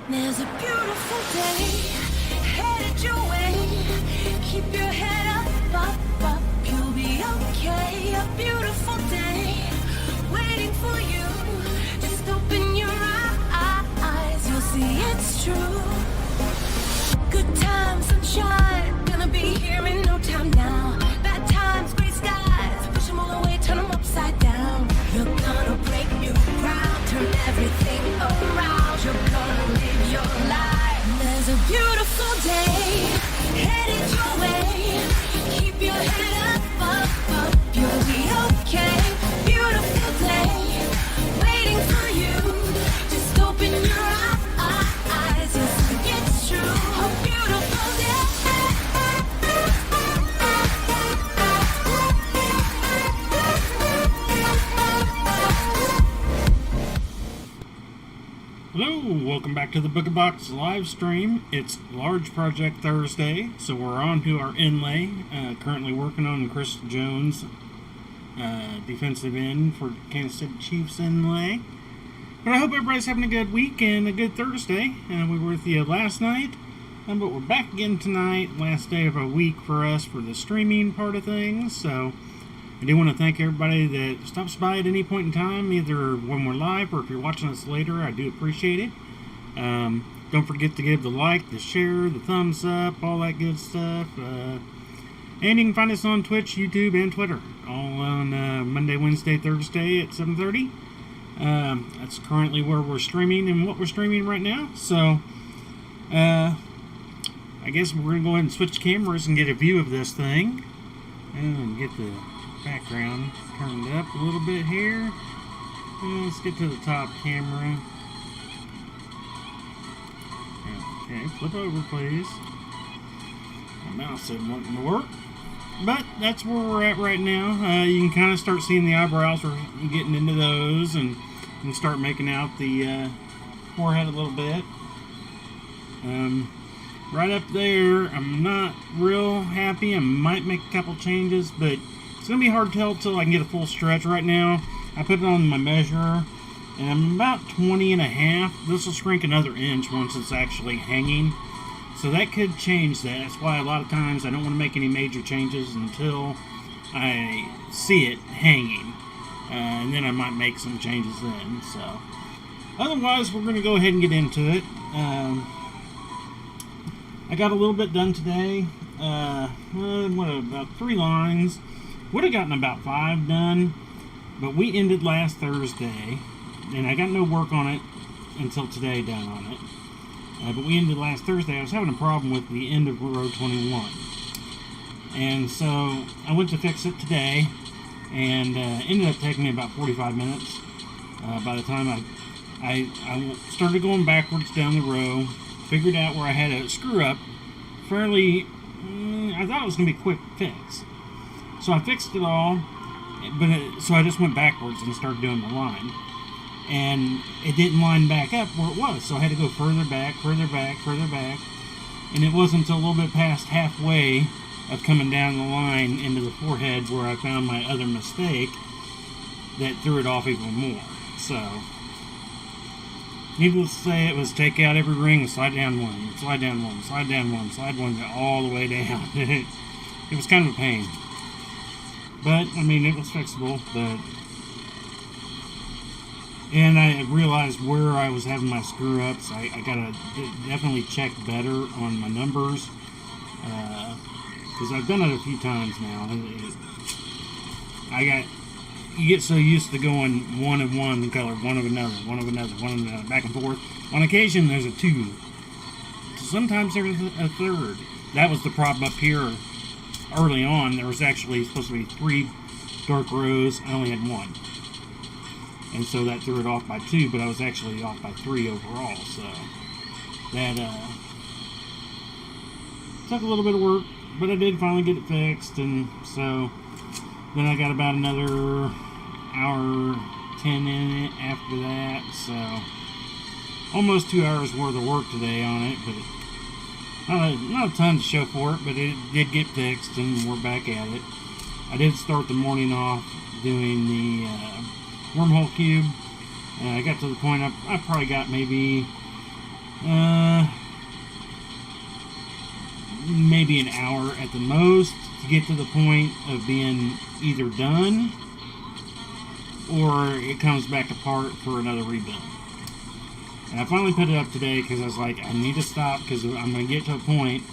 There's a beautiful day headed your way. Keep your head up, up, up. You'll be okay. A beautiful day waiting for you. Just open your eyes. You'll see it's true. Good times, sunshine. Gonna be here in no time now. Bad times, gray skies. Push them all away, turn them upside down. You're gonna break new ground. Turn everything around. You're gonna live your life. There's a beautiful day headed your way. Keep your head up, up, up. You'll be okay. Beautiful day waiting for you. Just open your eyes. You'll see it's true. A beautiful day. Hello, welcome back to the Booga Box live stream. It's Large Project Thursday, so we're on to our inlay. Currently working on Chris Jones' defensive end for Kansas City Chiefs inlay. But I hope everybody's having a good week and a good Thursday. We were with you last night, but we're back again tonight. Last day of a week for us for the streaming part of things. So I do want to thank everybody that stops by at any point in time, either when we're live or if you're watching us later. I do appreciate it. Don't forget to give the like, the share, the thumbs up, all that good stuff. And you can find us on Twitch, YouTube, and Twitter, all on Monday, Wednesday, Thursday at 7:30. That's currently where we're streaming and what we're streaming right now. So I guess we're going to go ahead and switch cameras and get a view of this thing. And get the background turned up a little bit here. Let's get to the top camera. Okay, flip over please. My mouse isn't wanting to work. But that's where we're at right now. You can kind of start seeing the eyebrows. We're getting into those and start making out the forehead a little bit. Right up there, I'm not real happy. I might make a couple changes, but it's going to be hard to tell until I can get a full stretch. Right now, I put it on my measure, and I'm about 20 and a half. This will shrink another inch once it's actually hanging. So that could change that. That's why a lot of times I don't want to make any major changes until I see it hanging. And then I might make some changes then. So otherwise, we're going to go ahead and get into it. I got a little bit done today. About 3 lines. Would have gotten about 5 done, but we ended last Thursday, and I got no work on it until today done on it. But we ended last Thursday. I was having a problem with the end of row 21, and so I went to fix it today, and ended up taking me about 45 minutes. By the time I started going backwards down the row, figured out where I had a screw up fairly. I thought it was going to be a quick fix. So I fixed it all, so I just went backwards and started doing the line. And it didn't line back up where it was, so I had to go further back, further back, further back. And it wasn't until a little bit past halfway of coming down the line into the forehead where I found my other mistake that threw it off even more. So needless to say, it was take out every ring, slide down one, slide down one, slide down one, slide one, all the way down. It was kind of a pain. But, I mean, it was fixable, and I realized where I was having my screw-ups. I gotta definitely check better on my numbers, because I've done it a few times now. You get so used to going one of one color, one of another, one of another, one of another, back and forth. On occasion, there's a 2. Sometimes there's a 3rd. That was the problem up here early on. There was actually supposed to be 3 dark rows. I only had 1. And so that threw it off by 2, but I was actually off by 3 overall. So that took a little bit of work, but I did finally get it fixed. And so then I got about another hour 10 in it after that, so almost 2 hours worth of work today on it, but not a ton to show for it, but it did get fixed and we're back at it. I did start the morning off doing the wormhole cube. I got to the point I probably got maybe Maybe an hour at the most to get to the point of being either done or it comes back apart for another rebuild. And I finally put it up today because I was like, I need to stop because I'm going to get to a point,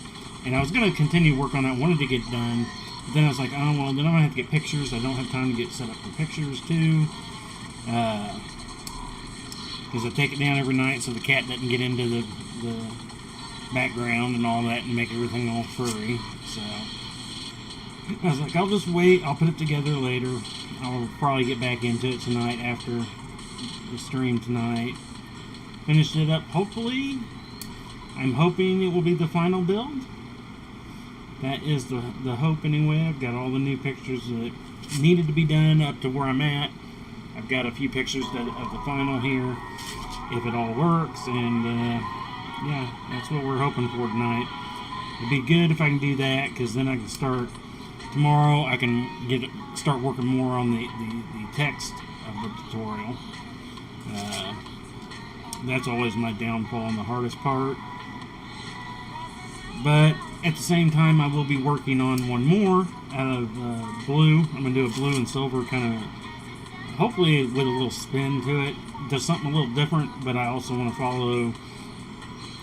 and I was going to continue work on that, wanted to get done, but then I was like, oh, well, then I'm going to have to get pictures. I don't have time to get set up for pictures too, because I take it down every night so the cat doesn't get into the background and all that and make everything all furry. So I was like, I'll just wait, I'll put it together later. I'll probably get back into it tonight after the stream tonight. Finished it up, hopefully. I'm hoping it will be the final build. That is the hope anyway. I've got all the new pictures that needed to be done up to where I'm at. I've got a few pictures of the final here, if it all works, and yeah, that's what we're hoping for tonight. It'd be good if I can do that, because then I can start tomorrow. I can start working more on the text of the tutorial. That's always my downfall and the hardest part. But at the same time, I will be working on one more out of blue. I'm going to do a blue and silver kind of, hopefully with a little spin to it. Does something a little different, but I also want to follow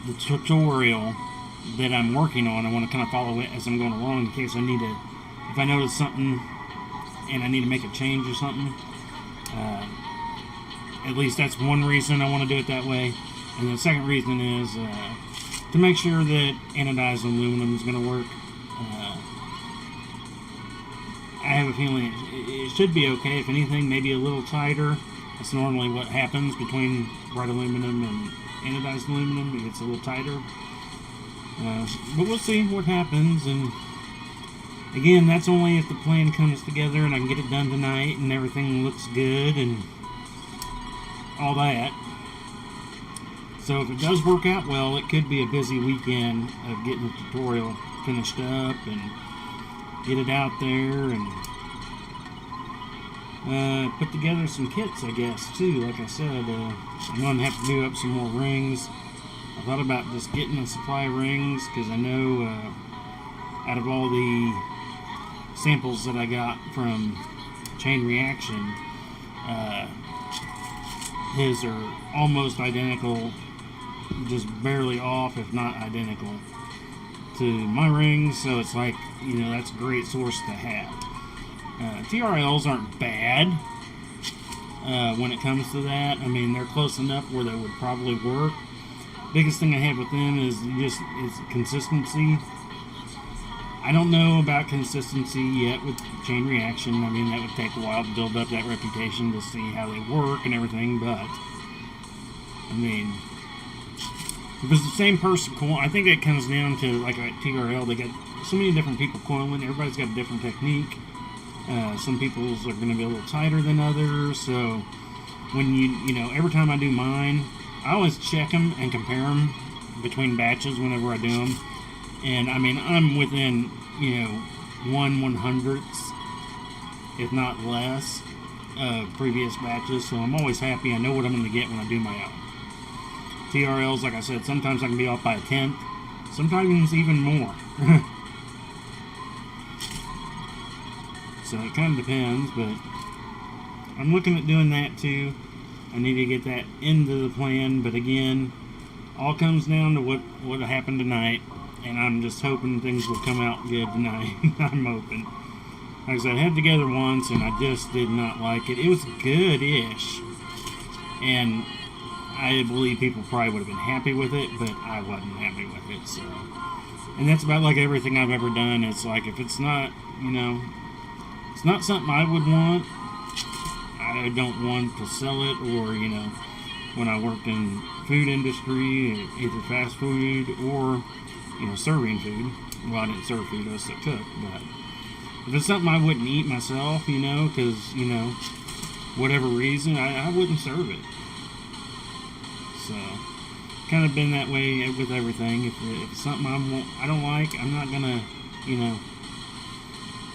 the tutorial that I'm working on. I want to kind of follow it as I'm going along in case I need to, if I notice something and I need to make a change or something. At least that's one reason I want to do it that way. And the second reason is to make sure that anodized aluminum is going to work. I have a feeling it should be okay. If anything, maybe a little tighter. That's normally what happens between bright aluminum and anodized aluminum. It gets a little tighter. But we'll see what happens. And again, that's only if the plan comes together and I can get it done tonight and everything looks good and all that. So if it does work out well, it could be a busy weekend of getting the tutorial finished up and get it out there and put together some kits, I guess, too. Like I said, I'm going to have to do up some more rings. I thought about just getting a supply of rings because I know out of all the samples that I got from Chain Reaction, his are almost identical, just barely off, if not identical, to my rings. So it's like, you know, that's a great source to have. TRLs aren't bad when it comes to that. I mean, they're close enough where they would probably work. Biggest thing I have with them is consistency. I don't know about consistency yet with Chain Reaction. I mean, that would take a while to build up that reputation to see how they work and everything, but I mean, if it's the same person coiling, I think it comes down to, like at TRL, they got so many different people coiling. Everybody's got a different technique. Some people's are going to be a little tighter than others, so when you know, every time I do mine, I always check them and compare them between batches whenever I do them. And I mean, I'm within, you know, 1/100th, if not less, of previous batches. So I'm always happy. I know what I'm going to get when I do my own. TRLs, like I said, sometimes I can be off by a 10th, sometimes even more. So it kind of depends, but I'm looking at doing that too. I need to get that into the plan, but again, all comes down to what happened tonight, and I'm just hoping things will come out good tonight. I'm hoping. Like I said, I had it together once, and I just did not like it. It was good-ish, and I believe people probably would have been happy with it, but I wasn't happy with it. So, and that's about like everything I've ever done. It's like, if it's not, you know, it's not something I would want, I don't want to sell it. Or, you know, when I worked in food industry, either fast food or, you know, serving food. Well, I didn't serve food, I was a cook, but if it's something I wouldn't eat myself, you know, because, you know, whatever reason, I wouldn't serve it. So, kind of been that way with everything. If it's something I don't like, I'm not gonna, you know,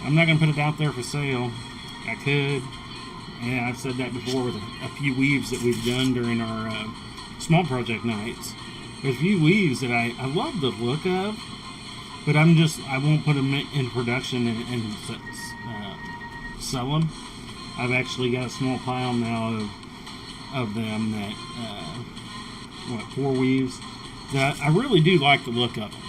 I'm not gonna put it out there for sale. I could. Yeah, I've said that before with a few weaves that we've done during our small project nights. There's a few weaves that I love the look of, but I won't put them in production and sell them. I've actually got a small pile now of them that, 4 weaves, that I really do like the look of them.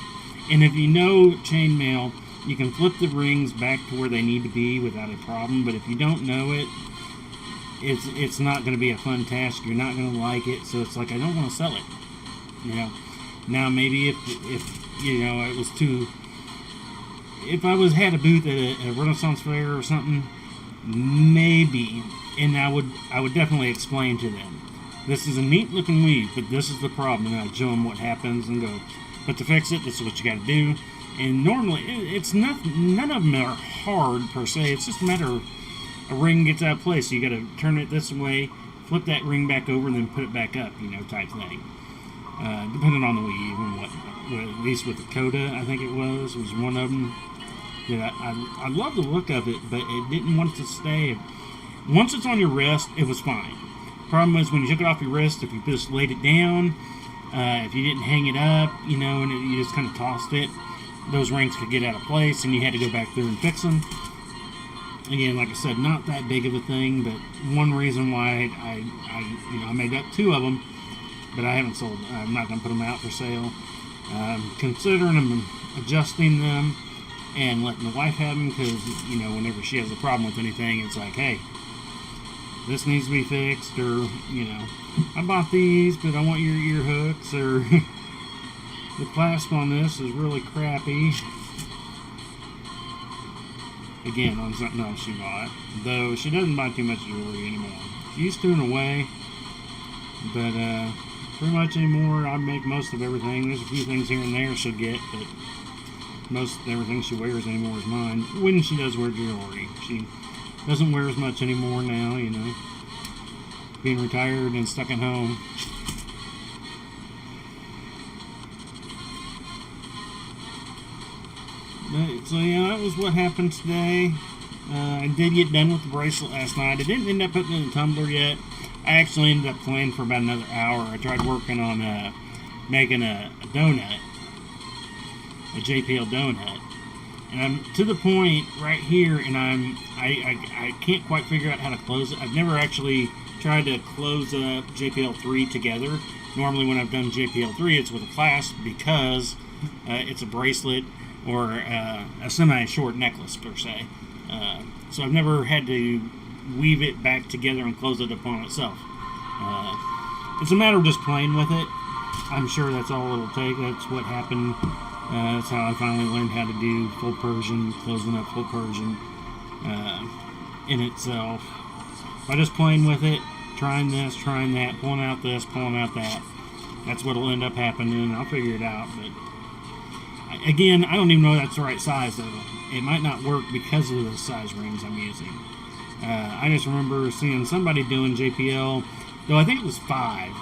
And if you know chainmail, you can flip the rings back to where they need to be without a problem, but if you don't know it, it's not going to be a fun task. You're not going to like it, so it's like, I don't want to sell it. You know, now maybe if you know, it was too, if I had a booth at a Renaissance fair or something, maybe, and I would definitely explain to them, this is a neat looking weave, but this is the problem, and I'd show them what happens and go, but to fix it, this is what you got to do. And normally it's none of them are hard per se. It's just a matter of a ring gets out of place, so you got to turn it this way, flip that ring back over, and then put it back up, you know, type thing. Depending on the weave and what, at least with the Coda, I think it was one of them. Yeah, I love the look of it, but it didn't want to stay. Once it's on your wrist, it was fine. Problem was when you took it off your wrist, if you just laid it down, if you didn't hang it up, you know, and you just kind of tossed it, those rings could get out of place, and you had to go back through and fix them. Again, like I said, not that big of a thing, but one reason why I made up 2 of them, but I haven't sold. I'm not going to put them out for sale. Considering them, adjusting them, and letting the wife have them, because, you know, whenever she has a problem with anything, it's like, hey, this needs to be fixed, or, you know, I bought these, but I want your ear hooks, or the clasp on this is really crappy. Again, on something else she bought, though she doesn't buy too much jewelry anymore. She used to in a way, but pretty much anymore, I make most of everything. There's a few things here and there she'll get, but most everything she wears anymore is mine. When she does wear jewelry, she doesn't wear as much anymore now, you know, being retired and stuck at home. But, so yeah, that was what happened today. I did get done with the bracelet last night. I didn't end up putting it in the tumbler yet. I actually ended up playing for about another hour. I tried working on making a donut, a JPL donut, and I'm to the point right here, and I can't quite figure out how to close it. I've never actually tried to close up JPL 3 together. Normally when I've done JPL 3, it's with a clasp, because it's a bracelet or a semi-short necklace per se. So I've never had to weave it back together and close it upon itself. It's a matter of just playing with it. I'm sure that's all it'll take. That's what happened. That's how I finally learned how to do full Persian, closing up full Persian in itself. By just playing with it, trying this, trying that, pulling out this, pulling out that, that's what'll end up happening. I'll figure it out. But again, I don't even know if that's the right size, though. It might not work because of the size rings I'm using. I just remember seeing somebody doing JPL, though I think it was 5.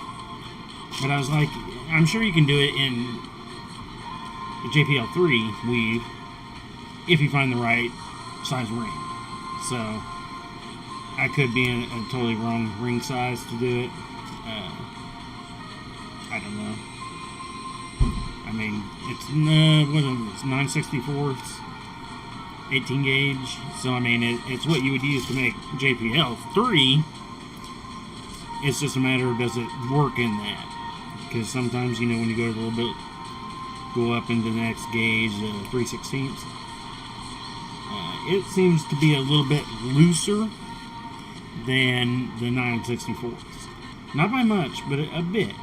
But I was like, I'm sure you can do it in the JPL 3 weave if you find the right size ring. So I could be in a totally wrong ring size to do it. I don't know. I mean, it's 9/64, 18 gauge. So I mean, it's what you would use to make JPL 3. It's just a matter of does it work in that? Because sometimes, you know, when you go a little bit, go up into the next gauge, 3/16, it seems to be a little bit looser than the 9/64. Not by much, but a bit.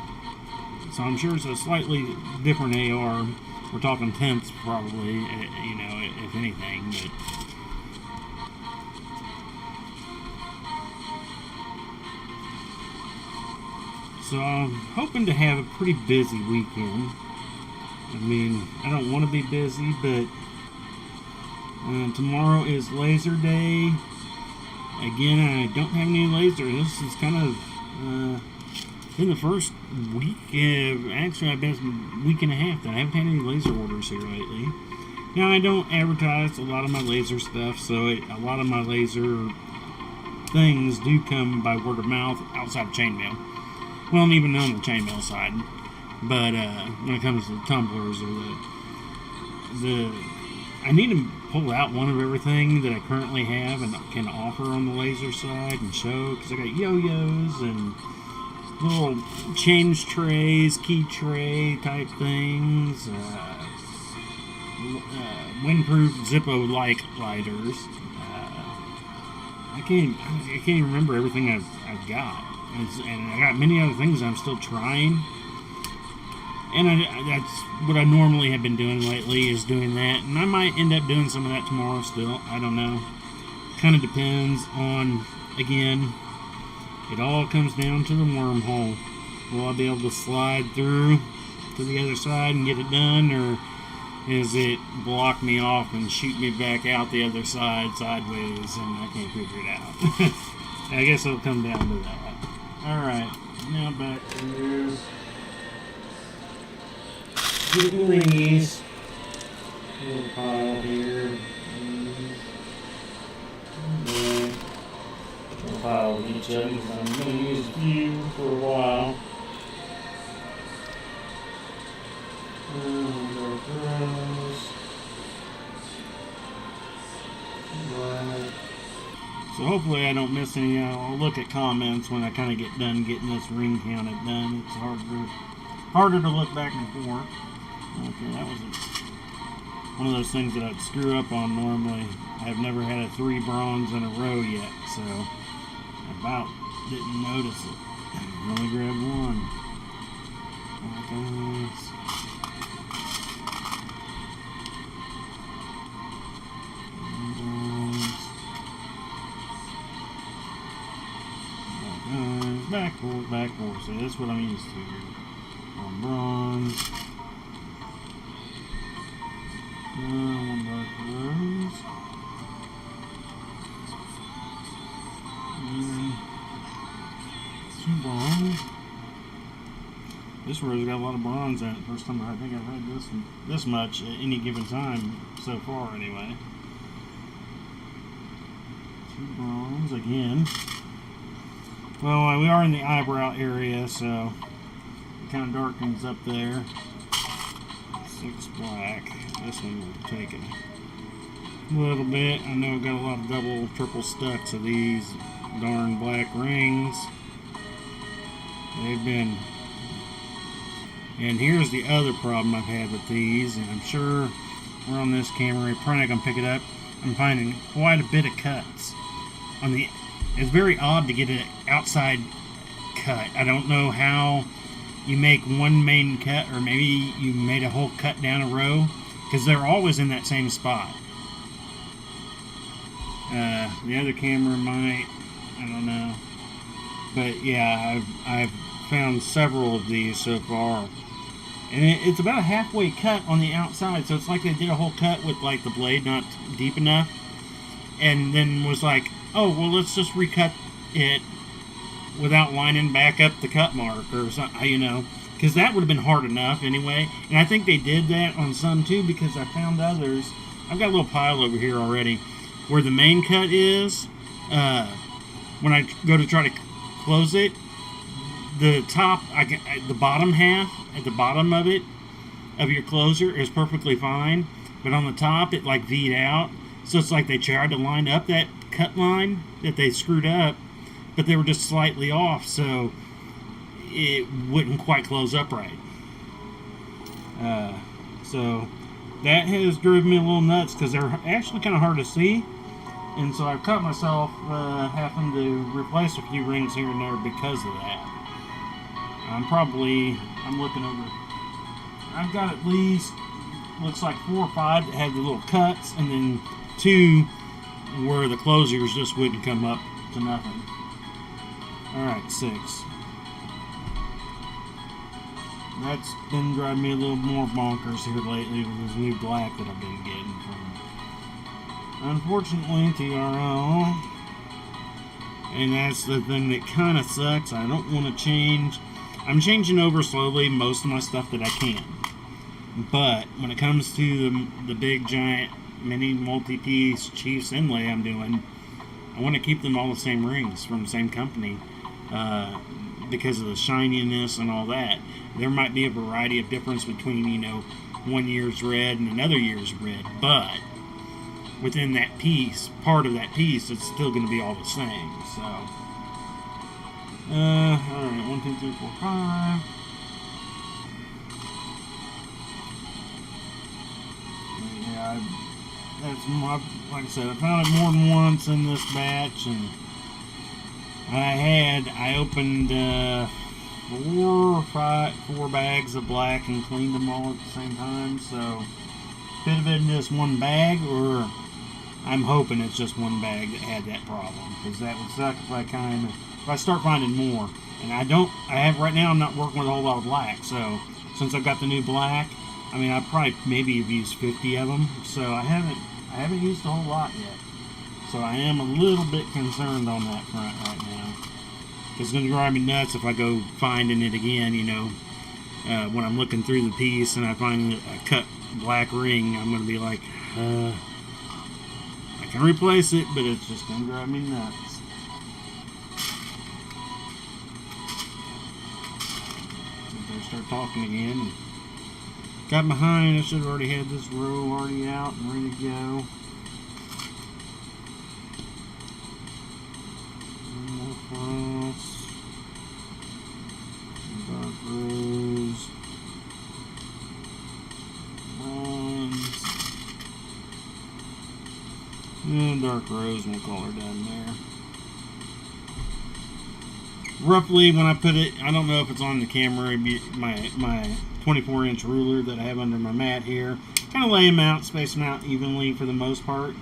So I'm sure it's a slightly different AR. We're talking tenths probably, you know, if anything. But so I'm hoping to have a pretty busy weekend. I mean, I don't want to be busy, but tomorrow is laser day. Again, I don't have any laser. This is kind of in the first week. Actually, I've been a week and a half that I haven't had any laser orders here lately. Now, I don't advertise a lot of my laser stuff, so a lot of my laser things do come by word of mouth outside of chainmail. Well, and even on the chainmail side. But when it comes to the tumblers or the I need to pull out one of everything that I currently have and can offer on the laser side and show, because I got yo-yos and little change trays, key tray type things, windproof Zippo-like lighters. I can't even remember everything I've got, and I got many other things I'm still trying. And that's what I normally have been doing lately, is doing that. And I might end up doing some of that tomorrow still. I don't know. Kind of depends on, again, it all comes down to the wormhole. Will I be able to slide through to the other side and get it done, or is it block me off and shoot me back out the other side sideways and I can't figure it out? I guess it'll come down to that. Alright, now back to these. Little pile here. Okay. Little pile of each of them. I'm going to use a few for a while. So hopefully I don't miss any. I'll look at comments when I kind of get done getting this ring counted done. It's harder to look back and forth. Okay, that was one of those things that I'd screw up on normally. I've never had a 3 bronze in a row yet, so I about didn't notice it. I only grabbed one. Okay. Backboard. See, that's what I'm used to here. One bronze. One dark rose. And 2 bronze. This rose got a lot of bronze in it. First time I think I've had this much at any given time so far, anyway. 2 bronze again. Well, we are in the eyebrow area, so it kind of darkens up there. 6 black. This one will take a little bit. I know I've got a lot of double, triple stacks of these darn black rings. They've been... And here's the other problem I've had with these, and I'm sure we're on this camera, you're probably not going to pick it up. I'm finding quite a bit of cuts on the... It's very odd to get an outside cut. I don't know how you make one main cut, or maybe you made a whole cut down a row, because they're always in that same spot. The other camera might, I don't know. But yeah, I've found several of these so far. And it's about a halfway cut on the outside, so it's like they did a whole cut with like the blade not deep enough, and then was like, oh, well, let's just recut it without lining back up the cut mark or something, you know, because that would have been hard enough anyway. And I think they did that on some too, because I found others. I've got a little pile over here already where the main cut is. When I go to try to close it, the top, the bottom half at the bottom of it, of your closer, is perfectly fine, but on the top it like V'd out. So it's like they tried to line up that cut line that they screwed up, but they were just slightly off, so it wouldn't quite close up right. So that has driven me a little nuts, because they're actually kind of hard to see, and so I've caught myself having to replace a few rings here and there because of that. I'm looking over, I've got at least, looks like 4 or 5 that had the little cuts, and then 2 where the closures just wouldn't come up to nothing. Alright, 6. That's been driving me a little more bonkers here lately with this new black that I've been getting from, unfortunately, TRL. And that's the thing that kind of sucks. I don't want to change. I'm changing over slowly most of my stuff that I can. But when it comes to the big giant mini multi-piece Chiefs inlay I'm doing, I want to keep them all the same rings from the same company. because of the shininess and all that. There might be a variety of difference between, you know, one year's red and another year's red, but within that piece, part of that piece, it's still going to be all the same. So, alright, 1, 2, 3, 4, 5. Yeah, that's my, like I said, I found it more than once in this batch, and I opened 4 bags of black and cleaned them all at the same time. So could have been just one bag, or I'm hoping it's just one bag that had that problem, because that would suck if I start finding more. And right now I'm not working with a whole lot of black, so since I've got the new black, I mean, I probably maybe have used 50 of them, so I haven't used a whole lot yet. So I am a little bit concerned on that front right now. It's going to drive me nuts if I go finding it again, you know. When I'm looking through the piece and I find a cut black ring, I'm going to be like, I can replace it, but it's just going to drive me nuts. They start talking again. Got behind, I should have already had this row already out and ready to go. More frost. Dark rose. Bronze. And dark rose, we'll call her down there. Roughly, when I put it, I don't know if it's on the camera, my 24-inch ruler that I have under my mat here, kind of lay them out, space them out evenly for the most part.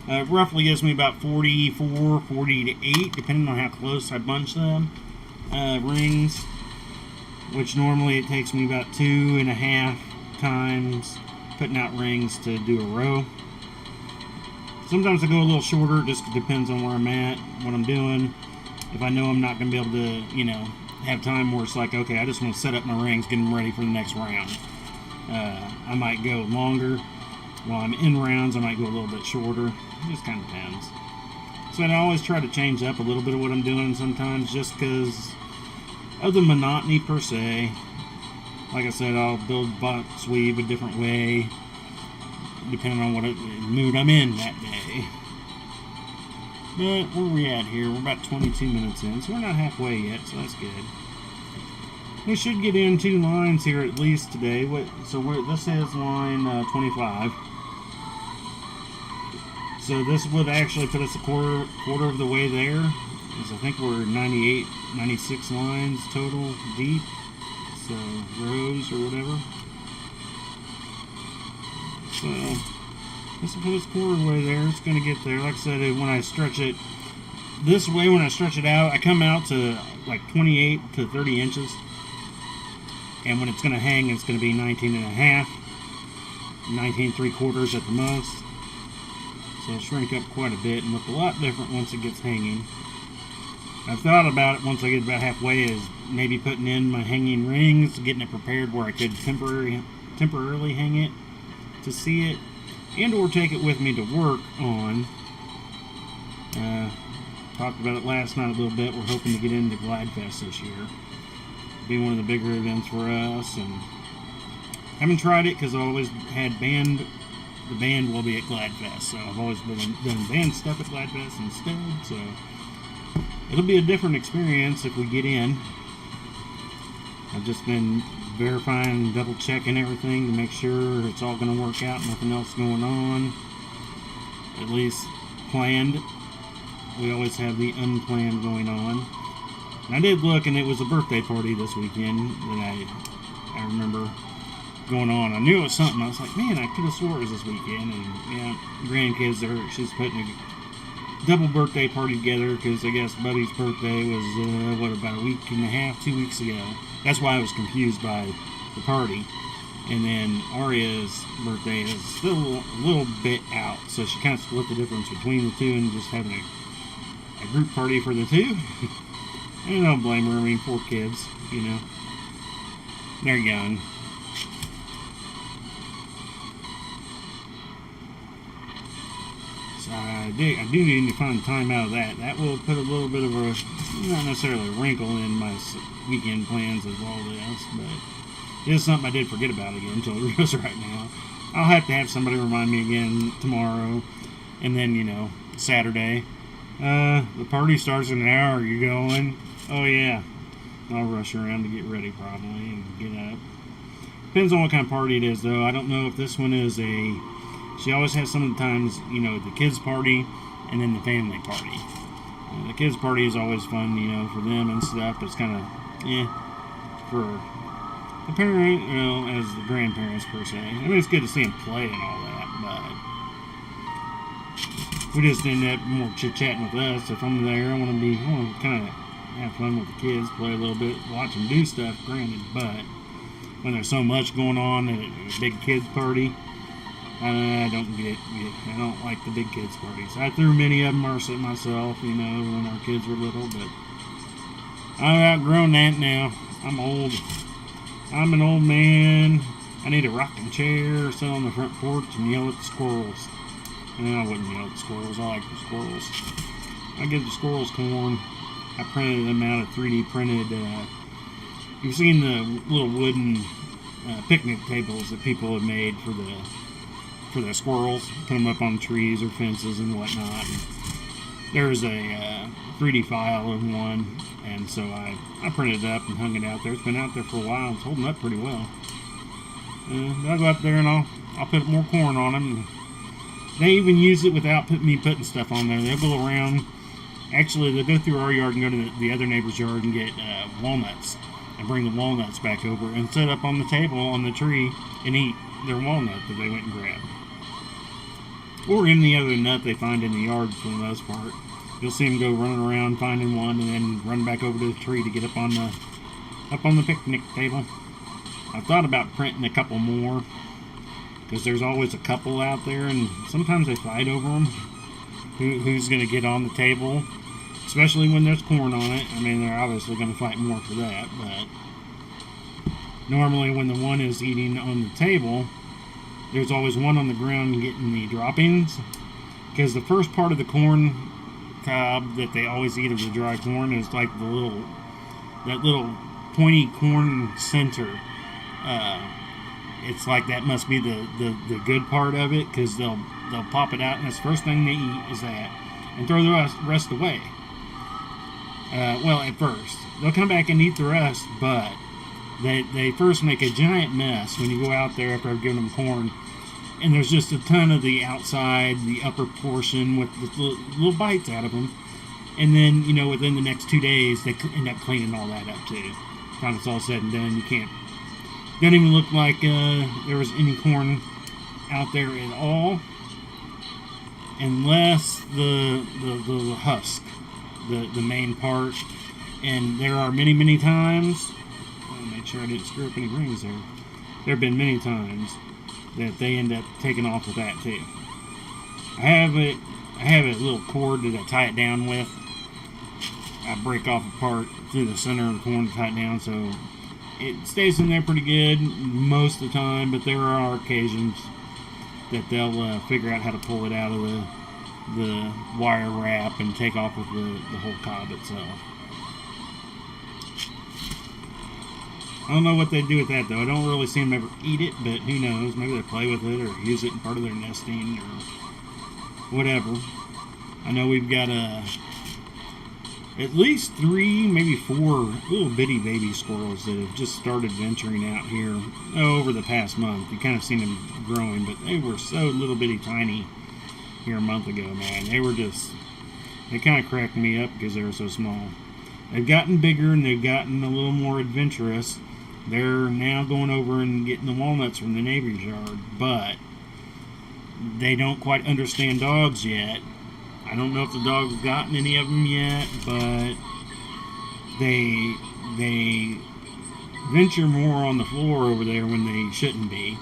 Roughly gives me about 44, 40 to 8, depending on how close I bunch them. Rings, which normally it takes me about 2.5 times putting out rings to do a row. Sometimes I go a little shorter, it just depends on where I'm at, what I'm doing. If I know I'm not going to be able to, you know, have time where it's like, okay, I just want to set up my rings, get them ready for the next round. I might go longer. While I'm in rounds, I might go a little bit shorter. It just kind of depends. So I always try to change up a little bit of what I'm doing sometimes, just because of the monotony per se. Like I said, I'll build box weave a different way, depending on what mood I'm in that day. But where are we at here? We're about 22 minutes in, so we're not halfway yet, so that's good. We should get in 2 lines here at least today. This is line 25. So this would actually put us a quarter of the way there. Because I think we're 98, 96 lines total deep. So rows or whatever. So this will put us a quarter of the way there. It's going to get there. Like I said, when I stretch it this way, when I stretch it out, I come out to like 28 to 30 inches. And when it's going to hang, it's going to be 19.5, 19.75 at the most. So it'll shrink up quite a bit and look a lot different once it gets hanging. I've thought about it once I get about halfway is maybe putting in my hanging rings, getting it prepared where I could temporarily hang it to see it, and or take it with me to work on. Talked about it last night a little bit. We're hoping to get into Glide Fest this year. Be one of the bigger events for us, and haven't tried it because I always had band. The band will be at Glide Fest, so I've always done band stuff at Glide Fest instead. So it'll be a different experience if we get in. I've just been verifying, double checking everything to make sure it's all going to work out, nothing else going on. At least planned. We always have the unplanned going on. And I did look, and it was a birthday party this weekend that I remember going on. I knew it was something. I was like, man, I could have swore it was this weekend. And yeah, grandkids, she's putting a double birthday party together because I guess Buddy's birthday was about a week and a half, 2 weeks ago. That's why I was confused by the party. And then Aria's birthday is still a little bit out, so she kind of split the difference between the two and just having a group party for the two. I don't blame her. I mean, 4 kids, you know. They're young. So I do need to find time out of that. That will put a little bit of a, not necessarily a wrinkle in my weekend plans of all this, but it is something I did forget about again until it goes right now. I'll have to have somebody remind me again tomorrow, and then, Saturday. The party starts in an hour. Are you going? Oh, yeah. I'll rush around to get ready probably and get up. Depends on what kind of party it is, though. I don't know if this one is she always has sometimes, the kids' party and then the family party. The kids' party is always fun, for them and stuff, but it's kind of, for the parent, as the grandparents per se. I mean, it's good to see them play and all that, but we just end up more chit-chatting with us. If I'm there, I want to kind of have fun with the kids, play a little bit, watch them do stuff, granted, but when there's so much going on at a big kids' party, I don't like the big kids' parties. I threw many of them myself, when our kids were little, but I've outgrown that now. I'm old. I'm an old man. I need a rocking chair or sit on the front porch and yell at the squirrels. And I wouldn't yell at the squirrels. I like the squirrels. I give the squirrels corn. I printed them out of 3D printed. You've seen the little wooden picnic tables that people have made for the squirrels. Put them up on trees or fences and whatnot. And there's a 3D file of one, and so I printed it up and hung it out there. It's been out there for a while. It's holding up pretty well. I'll go up there and I'll put more corn on them. And they even use it without me putting stuff on there. They'll go around. Actually, they'll go through our yard and go to the other neighbor's yard and get walnuts and bring the walnuts back over and set up on the table on the tree and eat their walnut that they went and grabbed. Or any other nut they find in the yard for the most part. You'll see them go running around finding one and then run back over to the tree to get up on the picnic table. I've thought about printing a couple more because there's always a couple out there and sometimes they fight over them. Who's going to get on the table, especially when there's corn on it. I mean, they're obviously going to fight more for that, but normally when the one is eating on the table, there's always one on the ground getting the droppings, because the first part of the corn cob that they always eat of the dry corn is like that little pointy corn center. It's like that must be the good part of it, because they'll pop it out, and that's the first thing they eat is that, and throw the rest away. Well, at first. They'll come back and eat the rest, but they first make a giant mess when you go out there after I've given them corn, and there's just a ton of the outside, the upper portion with the little bites out of them, and then, within the next 2 days, they end up cleaning all that up too. Time it's all said and done, don't even look like there was any corn out there at all, unless the husk, the main part. And there are many times, I'll make sure I didn't screw up any rings there. There have been many times that they end up taking off with that too. I have a little cord that I tie it down with. I break off a part through the center of the corn to tie it down, so it stays in there pretty good most of the time, but there are occasions that they'll figure out how to pull it out of the wire wrap and take off with the whole cob itself. I don't know what they do with that, though. I don't really see them ever eat it, but who knows? Maybe they play with it or use it in part of their nesting or whatever. I know we've got at least 3, maybe 4 little bitty baby squirrels that have just started venturing out here over the past month. You kind of seen them growing, but they were so little bitty tiny here a month ago, man. They kind of cracked me up because they were so small. They've gotten bigger and they've gotten a little more adventurous. They're now going over and getting the walnuts from the neighbor's yard, but they don't quite understand dogs yet. I don't know if the dog's gotten any of them yet, but they venture more on the floor over there when they shouldn't be,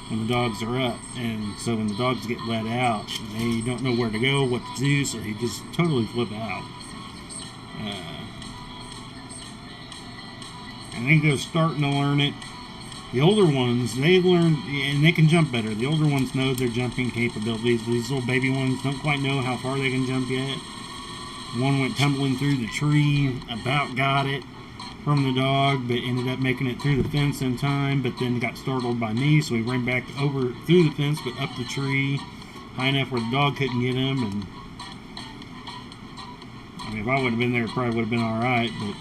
when the dogs are up. And so when the dogs get let out, they don't know where to go, what to do, so they just totally flip out. I think they're starting to learn it. The older ones, they learn, and they can jump better. The older ones know their jumping capabilities. These little baby ones don't quite know how far they can jump yet. One went tumbling through the tree, about got it from the dog, but ended up making it through the fence in time, but then got startled by me, so he ran back over through the fence, but up the tree, high enough where the dog couldn't get him. And I mean, if I would have been there, it probably would have been alright, but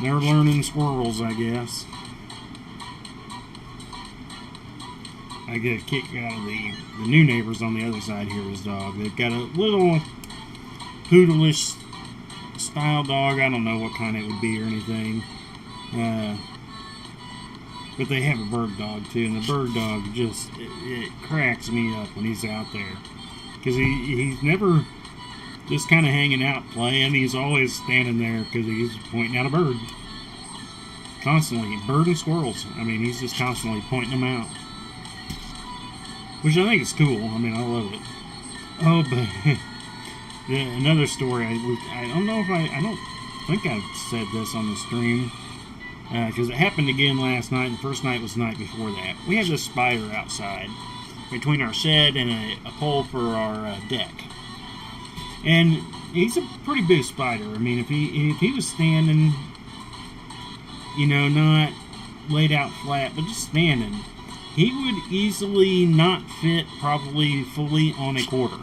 they're learning squirrels, I guess. I get a kick out of the new neighbors on the other side here, his dog. They've got a little poodleish style dog. I don't know what kind it would be or anything. But they have a bird dog too, and the bird dog just, it cracks me up when he's out there. Because he's never just kind of hanging out playing. He's always standing there because he's pointing at a bird. Constantly. Bird and squirrels. I mean, he's just constantly pointing them out. Which I think is cool. I mean, I love it. Oh, but another story. I don't know if I don't think I've said this on the stream. Because it happened again last night. And the first night was the night before that. We had this spider outside between our shed and a pole for our deck. And he's a pretty big spider. I mean, if he was standing, you know, not laid out flat, but just standing, he would easily not fit probably fully on a quarter.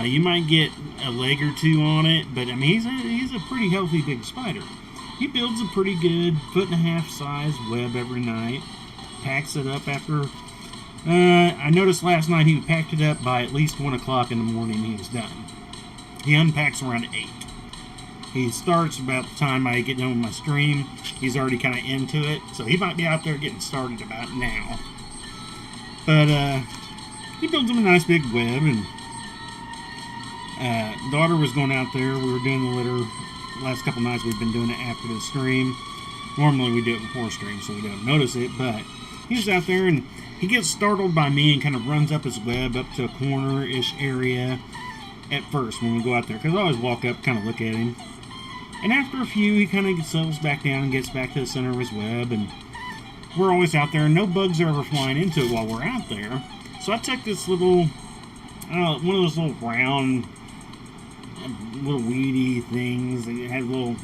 You might get a leg or two on it, but I mean, he's a pretty healthy big spider. He builds a pretty good 1.5-foot size web every night. Packs it up after. I noticed last night he packed it up by at least 1 o'clock in the morning. He was done. He unpacks around 8. He starts about the time I get done with my stream. He's already kind of into it, so he might be out there getting started about now. But he builds him a nice big web, and daughter was going out there. We were doing the litter. Last couple nights we've been doing it after the stream. Normally we do it before stream, so we don't notice it, but he was out there and he gets startled by me and kind of runs up his web up to a corner-ish area at first when we go out there, because I always walk up, kind of look at him. And after a few, he kind of settles back down and gets back to the center of his web, and we're always out there, and no bugs are ever flying into it while we're out there. So I took this little, one of those little round, little weedy things. It had little,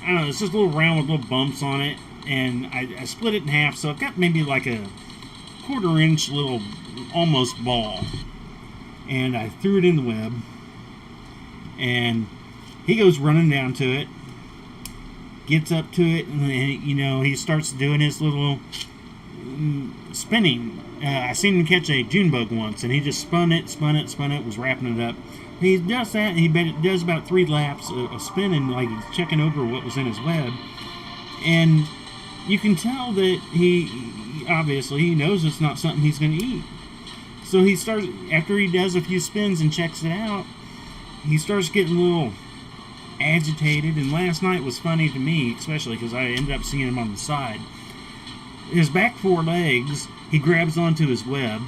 I don't know, it's just a little round with little bumps on it, and I split it in half, so I've got maybe like a 1/4 inch little, almost ball. And I threw it in the web, and he goes running down to it, gets up to it, and then, you know, he starts doing his little spinning. I seen him catch a June bug once, and he just spun it, was wrapping it up. He does that, and he does about 3 laps of spinning, like he's checking over what was in his web. And you can tell that he obviously he knows it's not something he's going to eat. So he starts, after he does a few spins and checks it out, he starts getting a little agitated. And last night was funny to me, especially because I ended up seeing him on the side. His back 4 legs, he grabs onto his web.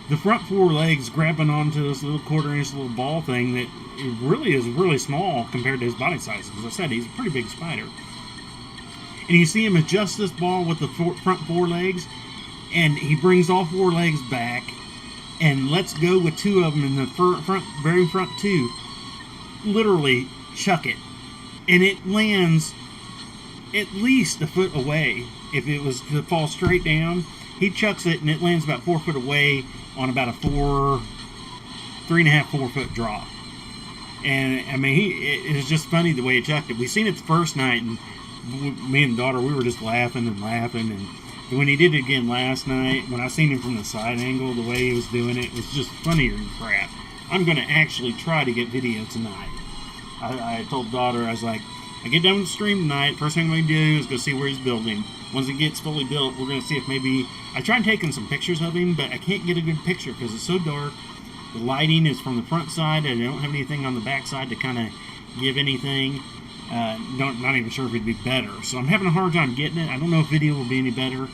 The front 4 legs grabbing onto this little 1/4 inch little ball thing that it really is really small compared to his body size. As I said, he's a pretty big spider. And you see him adjust this ball with the front 4 legs, and he brings all 4 legs back and lets go with 2 of them in the very front 2. Literally chuck it. And it lands at least a foot away. If it was to fall straight down, he chucks it and it lands about 4 foot away on about a 3.5-4 foot drop. And I mean, it was just funny the way he chucked it. We seen it the first night, and me and the daughter, we were just laughing. And when he did it again last night, when I seen him from the side angle, the way he was doing it was just funnier than crap. I'm going to actually try to get video tonight. I told daughter, I was like, I get done with the stream tonight, first thing we do is go see where he's building. Once it gets fully built, we're going to see if maybe, I tried taking some pictures of him, but I can't get a good picture because it's so dark. The lighting is from the front side, and I don't have anything on the back side to kind of give anything. Not even sure if it'd be better. So I'm having a hard time getting it. I don't know if video will be any better.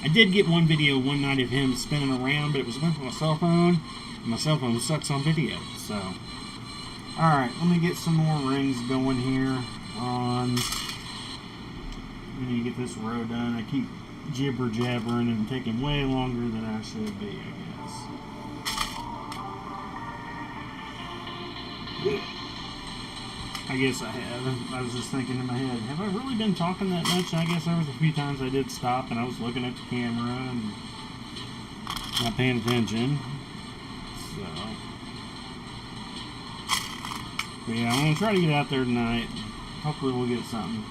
I did get one video one night of him spinning around, but it was with my cell phone, and my cell phone sucks on video. So, alright, let me get some more rings going here on We need to get this row done. I keep jibber jabbering and taking way longer than I should be, I guess I have. I was just thinking in my head, have I really been talking that much? I guess there was a few times I did stop and I was looking at the camera and not paying attention. So, but yeah, I'm going to try to get out there tonight. Hopefully we'll get something.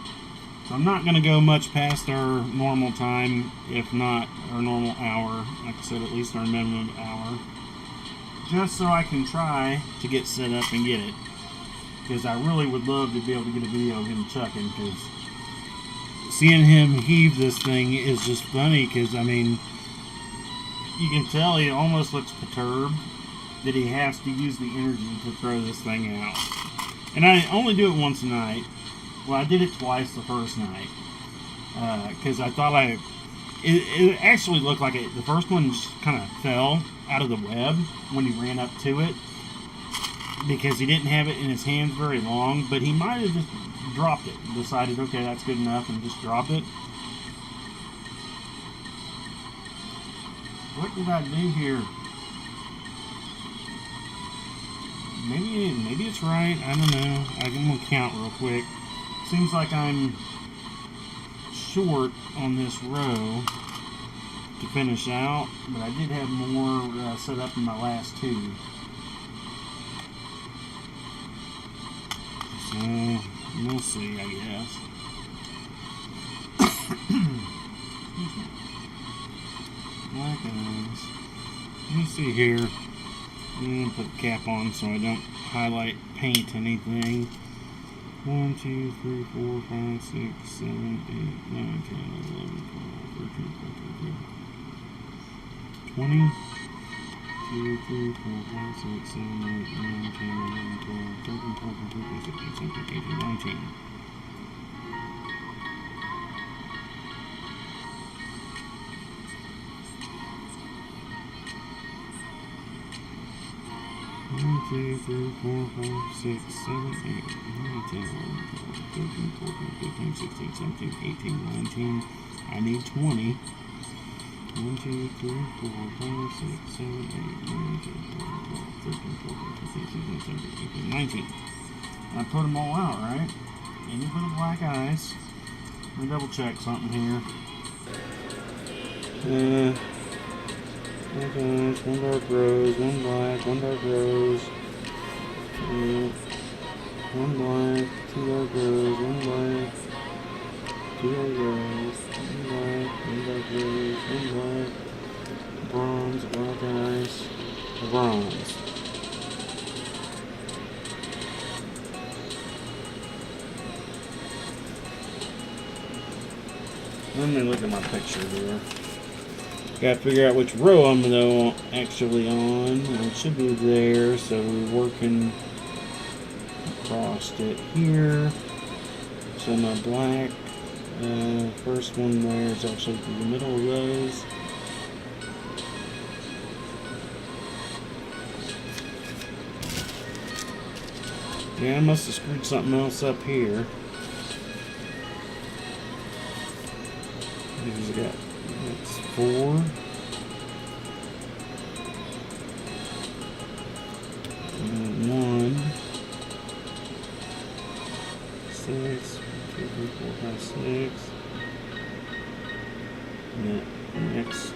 So I'm not going to go much past our normal time, if not our normal hour. Like I said, at least our minimum hour. Just so I can try to get set up and get it. Because I really would love to be able to get a video of him chucking. Because seeing him heave this thing is just funny. Because, I mean, you can tell he almost looks perturbed that he has to use the energy to throw this thing out. And I only do it once a night. Well, I did it twice the first night. Because I thought it actually looked like it. The first one just kind of fell out of the web when he ran up to it. Because he didn't have it in his hands very long. But he might have just dropped it. Decided, okay, that's good enough, and just dropped it. What did I do here? Maybe it's right. I don't know. I'm going to count real quick. Seems like I'm short on this row to finish out, but I did have more set up in my last two. So, we'll see, I guess. Black eyes. Let me see here. I'm going to put the cap on so I don't highlight paint anything. 1, 2, 3, 4, 5, 6, 7, 8, 9, 10, 11, 12, 13, 14, 15, 20, 2, 3, 4, 5, 6, 7, 8, 9, 10, 11, 12, 13, 14, 15, 16, 17, 18, 19. One, 2, 3, 4, 5, 6, 7, 8, 9, 10, 11, 12, 13, 14, 15, 16, 17, 18, 19. I need 20. 1, 2, 3, 4, 5, 6, 7, 8, 9, 10, 11, 12, 13, 14, 15, 16, 17, 18, 19. I put them all out, right? Any for the black eyes. Let me double check something here. Black eyes, 1 dark rose, 1 black, 1 dark rose, 1 black, 2 dark rose, 1 black, 2 dark rose, 1 black, 1 dark rose, 1 black, bronze, black eyes, bronze. Let me look at my picture here. Got to figure out which row I'm actually on. It should be there, so we're working across it here. So my black, first one there is actually in the middle of those. Yeah, I must have screwed something else up here. He's got, that's 4. And 1. 6. 2, 3, 4, 5, 6. And that next.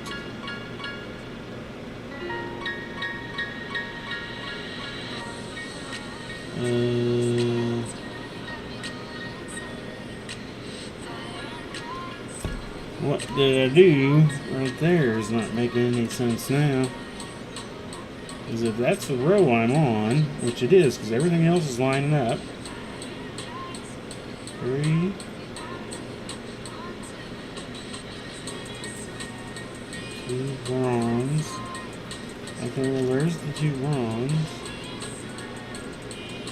What did I do right there is not making any sense now. Because if that's the row I'm on, which it is, because everything else is lining up. 3. 2 bronze. Okay, well, there's the 2 bronze.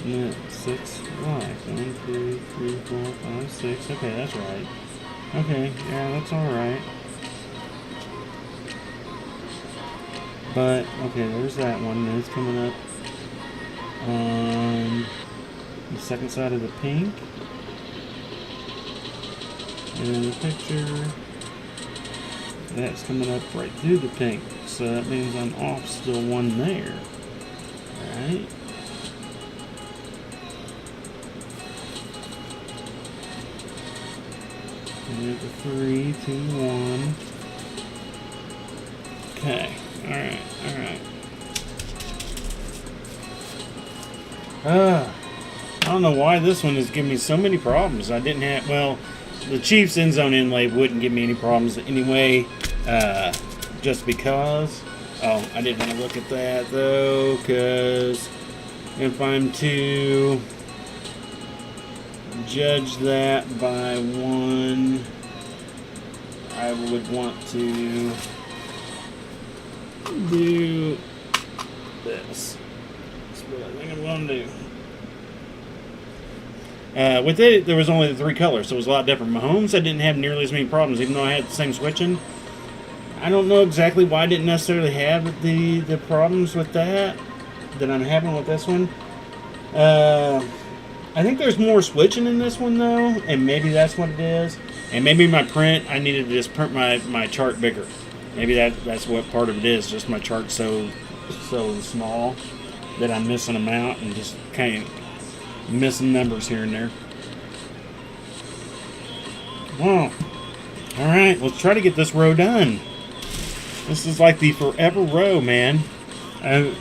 And then 6 black. 1, 2, 3, 4, 5, 6. Okay, that's right. Okay, yeah, that's alright. But, okay, there's that one. That's coming up on the second side of the pink. And the picture, that's coming up right through the pink. So that means I'm off still one there. Alright. And the 3, 2, 1. Okay. Alright, alright. I don't know why this one is giving me so many problems. I didn't have, well, the Chiefs end zone inlay wouldn't give me any problems anyway, just because. Oh, I didn't want to look at that though, because if I'm to judge that by one, I would want to do this. That's what I think I'm going to do. With it, there was only the 3 colors, so it was a lot different. Mahomes, I didn't have nearly as many problems, even though I had the same switching. I don't know exactly why I didn't necessarily have the problems with that I'm having with this one. I think there's more switching in this one, though, and maybe that's what it is. And maybe my print, I needed to just print my chart bigger. Maybe that's what part of it is, just my chart so small that I'm missing them out and just kind of missing numbers here and there. Wow. Alright, let's try to get this row done. This is like the forever row, man. I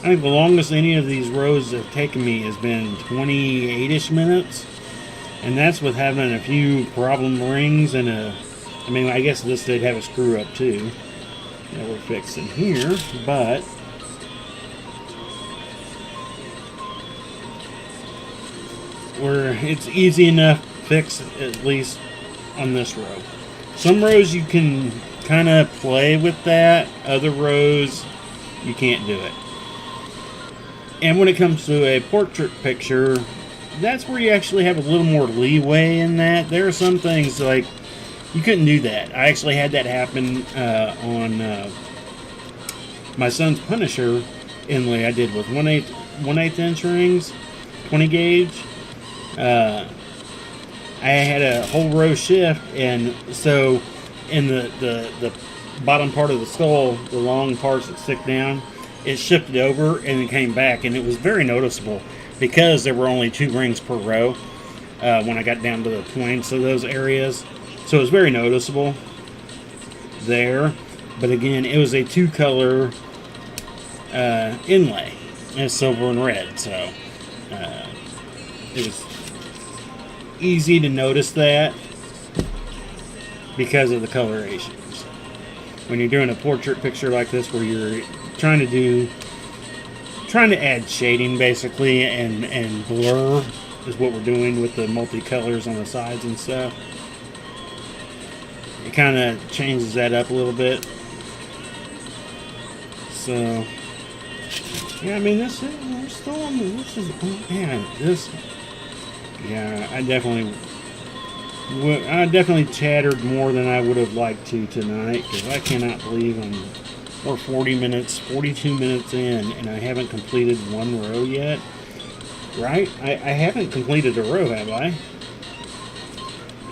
think the longest any of these rows have taken me has been 28-ish minutes. And that's with having a few problem rings and I mean, I guess this did have a screw up too that we're fixing here, but it's easy enough to fix, at least on this row. Some rows you can kind of play with that, other rows you can't do it. And when it comes to a portrait picture, that's where you actually have a little more leeway in that. There are some things like you couldn't do that. I actually had that happen on my son's Punisher inlay I did with 1/8 inch rings, 20 gauge. I had a whole row shift, and so in the bottom part of the skull, the long parts that stick down, it shifted over and it came back, and it was very noticeable because there were only 2 rings per row when I got down to the points of those areas. So it was very noticeable there. But again, it was a 2-color inlay, and it's silver and red, so it was easy to notice that because of the colorations. When you're doing a portrait picture like this, where you're trying to add shading basically and blur is what we're doing with the multicolors on the sides and stuff. It kind of changes that up a little bit. So yeah, I mean, we're still on this is, man, this, yeah, I definitely chattered more than I would have liked to tonight, because I cannot believe we're 42 minutes in, and I haven't completed one row yet. Right? I haven't completed a row, have I?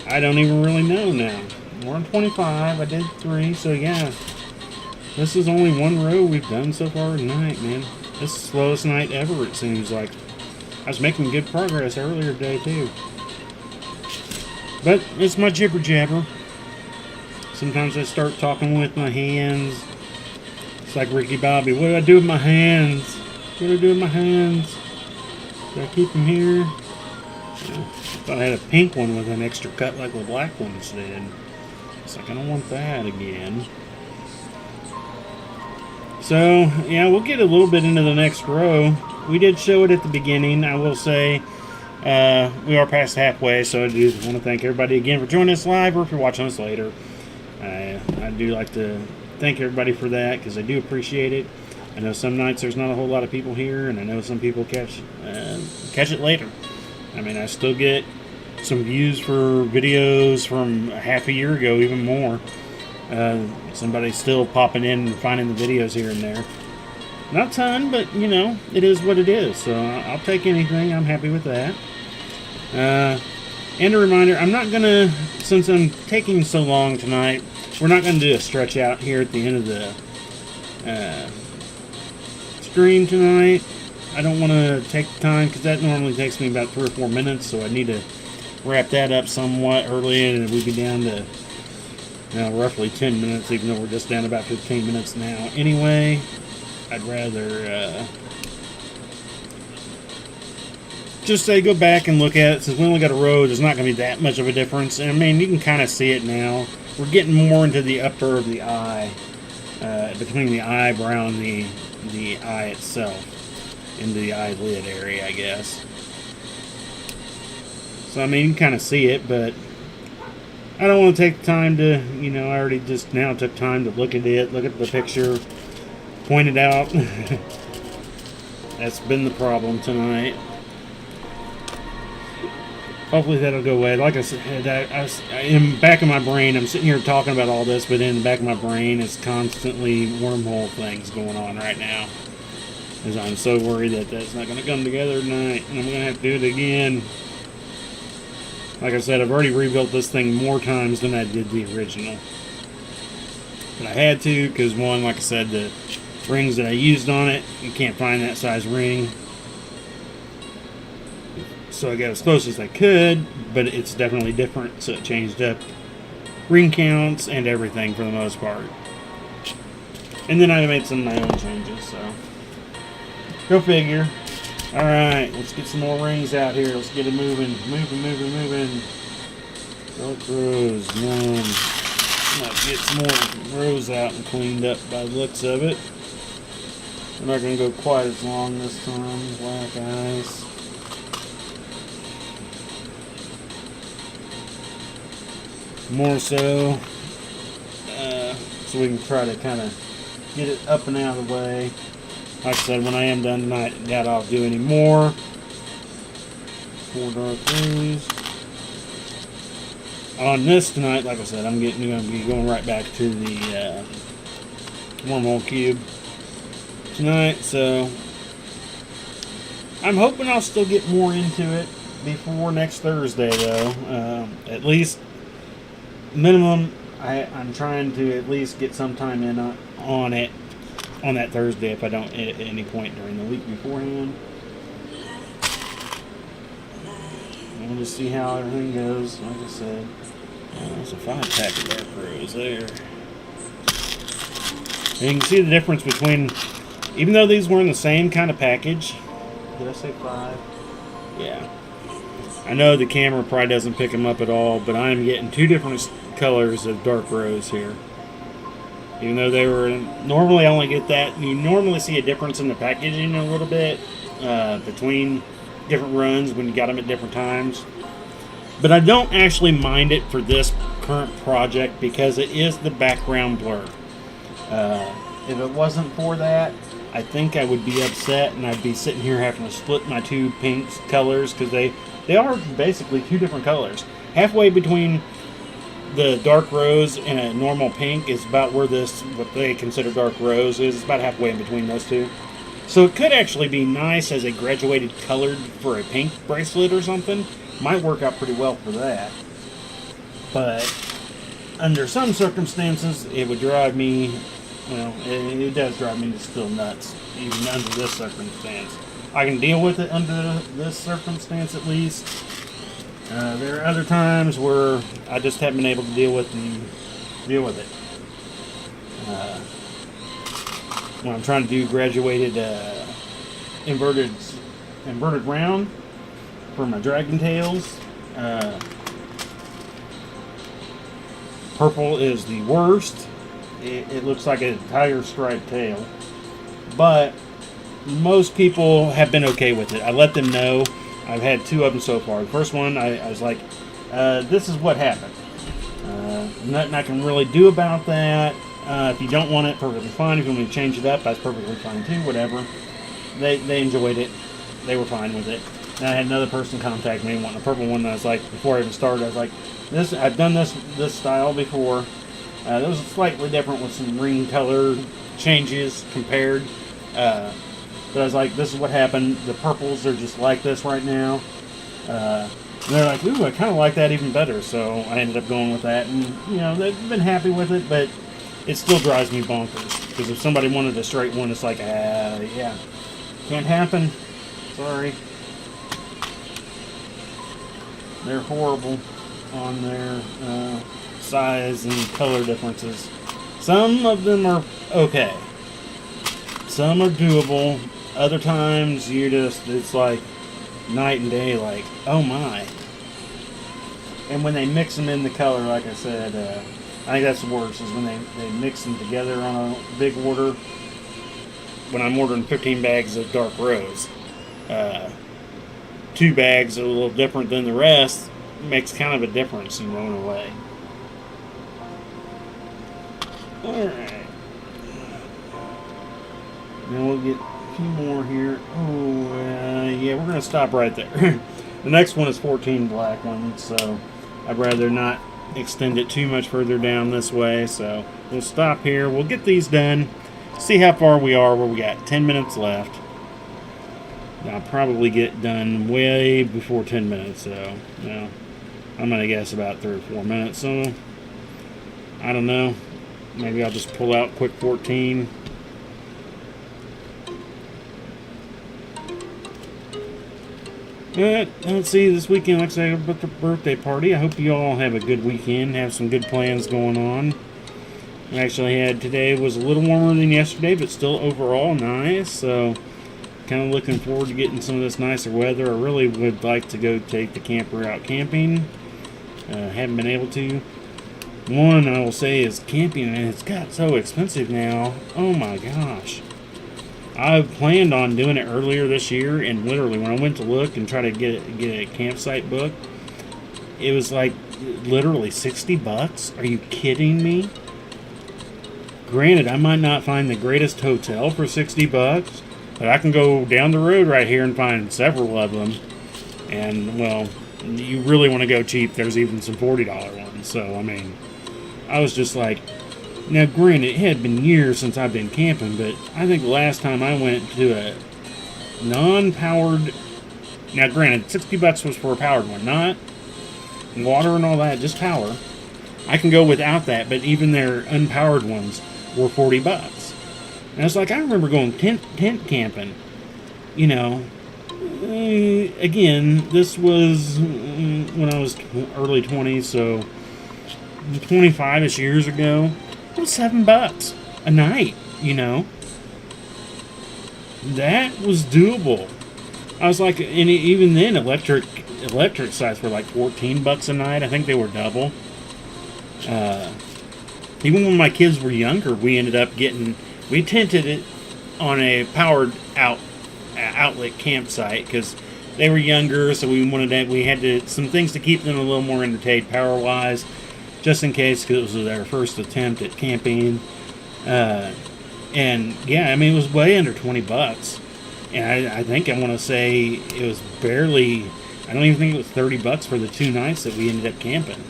I don't even really know now. We're on 25, I did 3, so yeah. This is only one row we've done so far tonight, man. This is the slowest night ever, it seems like. I was making good progress earlier today, too. But it's my jibber jabber. Sometimes I start talking with my hands. It's like Ricky Bobby. What do I do with my hands? What do I do with my hands? Do I keep them here? I thought I had a pink one with an extra cut like the black ones did. It's like, I don't want that again. So, yeah, we'll get a little bit into the next row. We did show it at the beginning. I will say we are past halfway, so I do want to thank everybody again for joining us live, or if you're watching us later. I do like to thank everybody for that, because I do appreciate it. I know some nights there's not a whole lot of people here, and I know some people catch it later. I mean, I still get some views for videos from half a year ago, even more. Somebody's still popping in and finding the videos here and there. Not a ton, but, you know, it is what it is. So I'll take anything. I'm happy with that. And a reminder, I'm not going to, since I'm taking so long tonight, we're not going to do a stretch out here at the end of the stream tonight. I don't want to take the time, because that normally takes me about 3 or 4 minutes, so I need to wrap that up somewhat early, and we'll be down to roughly 10 minutes, even though we're just down about 15 minutes now. Anyway, I'd rather just say go back and look at it. Since we only got a road, there's not going to be that much of a difference. And I mean, you can kind of see it now. We're getting more into the upper of the eye, between the eyebrow and the eye itself, into the eyelid area, I guess. So I mean, you can kind of see it, but I don't want to take the time to, I already just now took time to look at it, look at the picture, point it out. That's been the problem tonight. Hopefully that'll go away. Like I said, in the back of my brain, I'm sitting here talking about all this, but in the back of my brain, it's constantly wormhole things going on right now. Because I'm so worried that that's not going to come together tonight, and I'm going to have to do it again. Like I said, I've already rebuilt this thing more times than I did the original. But I had to, because one, like I said, the rings that I used on it, you can't find that size ring. So I got as close as I could, but it's definitely different, so it changed up ring counts and everything for the most part. And then I made some of my own changes, so go figure. Alright, let's get some more rings out here. Let's get it moving. Moving. Dark rose, one. Let's get some more rose out and cleaned up by the looks of it. We're not going to go quite as long this time. Black eyes. More so we can try to kind of get it up and out of the way. Like I said, when I am done tonight, I doubt I'll do any more. 4 dark rose. On this tonight, like I said, I'm going to be going right back to the wormhole cube tonight, so I'm hoping I'll still get more into it before next Thursday, though. At least minimum, I'm trying to at least get some time in on it on that Thursday if I don't at any point during the week beforehand. We'll just see how everything goes. Like I said, there's a 5-pack of dark rose there. And you can see the difference between, even though these were in the same kind of package. Did I say 5? Yeah. I know the camera probably doesn't pick them up at all, but I'm getting 2 different colors of dark rose here. Even though they were, normally I only get that, you normally see a difference in the packaging a little bit between different runs when you got them at different times. But I don't actually mind it for this current project because it is the background blur. If it wasn't for that, I think I would be upset and I'd be sitting here having to split my 2 pink colors because they are basically 2 different colors. Halfway between the dark rose and a normal pink is about where this, what they consider dark rose is. It's about halfway in between those 2. So it could actually be nice as a graduated colored for a pink bracelet or something. Might work out pretty well for that. But under some circumstances, it would drive me, well, it does drive me still nuts, even under this circumstance. I can deal with it under this circumstance at least. There are other times where I just haven't been able to deal with it. When I'm trying to do graduated inverted round for my dragon tails, purple is the worst. It looks like a tiger striped tail, but most people have been okay with it. I let them know. I've had 2 of them so far. The first one, I was like, this is what happened. Nothing I can really do about that. If you don't want it, perfectly fine. If you want me to change it up, that's perfectly fine too, whatever. They enjoyed it. They were fine with it. And I had another person contact me wanting a purple one, and I was like, before I even started, I was like, I've done this style before. It was slightly different with some ring color changes compared. But I was like, this is what happened. The purples are just like this right now. And they're like, ooh, I kind of like that even better. So I ended up going with that. And, you know, they've been happy with it, but it still drives me bonkers. Because if somebody wanted a straight one, it's like, yeah, can't happen. Sorry. They're horrible on their size and color differences. Some of them are okay. Some are doable. Other times, it's like night and day, like, oh my. And when they mix them in the color, like I said, I think that's the worst, is when they mix them together on a big order. When I'm ordering 15 bags of dark rose, 2 bags are a little different than the rest, makes kind of a difference, in a way. Alright. Then we'll get a few more here. Oh, yeah, we're going to stop right there. The next one is 14 black ones, so I'd rather not extend it too much further down this way. So we'll stop here. We'll get these done. See how far we are, where we got 10 minutes left. I'll probably get done way before 10 minutes, so no, I'm going to guess about 3 or 4 minutes. So I don't know. Maybe I'll just pull out quick 14. But let's see, this weekend, like I said, I booked a birthday party. I hope you all have a good weekend, have some good plans going on. Actually, today was a little warmer than yesterday, but still overall nice. So, kind of looking forward to getting some of this nicer weather. I really would like to go take the camper out camping. Haven't been able to. One, I will say, is camping, and it's got so expensive now. Oh my gosh. I planned on doing it earlier this year, and literally when I went to look and try to get a campsite booked, it was like literally $60. Are you kidding me? Granted, I might not find the greatest hotel for $60, but I can go down the road right here and find several of them. And, well, you really want to go cheap, there's even some $40 ones. So, I mean, I was just like, now granted, it had been years since I've been camping, but I think the last time I went to a non-powered, now granted, $60 was for a powered one, not water and all that, just power. I can go without that, but even their unpowered ones were $40. And I was like, I remember going tent camping, you know. Again, this was when I was early 20s, so 25-ish years ago. It was $7 a night, you know. That was doable. I was like, and even then, electric sites were like $14 a night. I think they were double. Even when my kids were younger, we ended up we tented it on a powered outlet campsite because they were younger, so we had some things to keep them a little more entertained power wise, just in case, because it was their first attempt at camping. And yeah, I mean, it was way under $20, and I think I want to say it was barely. I don't even think it was $30 for the 2 nights that we ended up camping.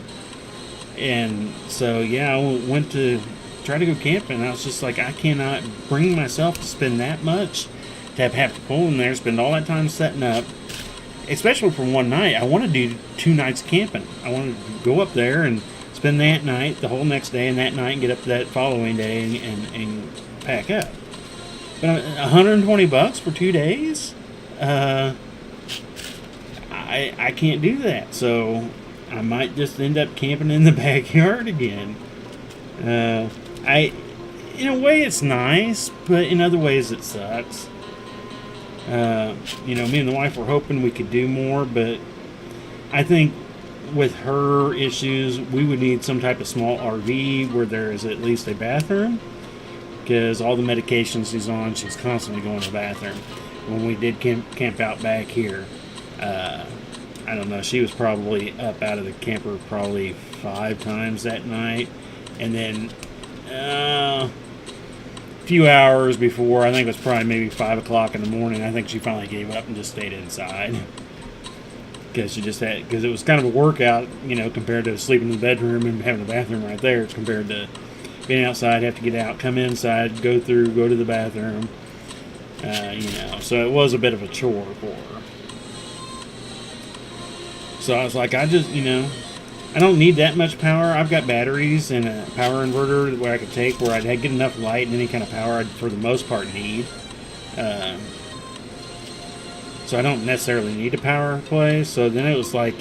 And so, yeah, I went to try to go camping, and I was just like, I cannot bring myself to spend that much to have to pull in there, spend all that time setting up, especially for one night. I want to do 2 nights camping. I want to go up there and spend that night, the whole next day, and that night, and get up that following day and pack up. But $120 for 2 days? I can't do that, so I might just end up camping in the backyard again. In a way it's nice, but in other ways it sucks. Me and the wife were hoping we could do more, but I think with her issues, we would need some type of small RV where there is at least a bathroom, because all the medications she's on, she's constantly going to the bathroom. When we did camp out back here, I don't know, she was probably up out of the camper probably 5 times that night. And then a few hours before, I think it was probably maybe 5 o'clock in the morning, I think she finally gave up and just stayed inside. Because it was kind of a workout, compared to sleeping in the bedroom and having the bathroom right there, compared to being outside, have to get out, come inside, go to the bathroom. So it was a bit of a chore for her. So I was like, I just, I don't need that much power. I've got batteries and a power inverter where I could take where I'd get enough light and any kind of power I'd, for the most part, need. So I don't necessarily need a power place. So then it was like,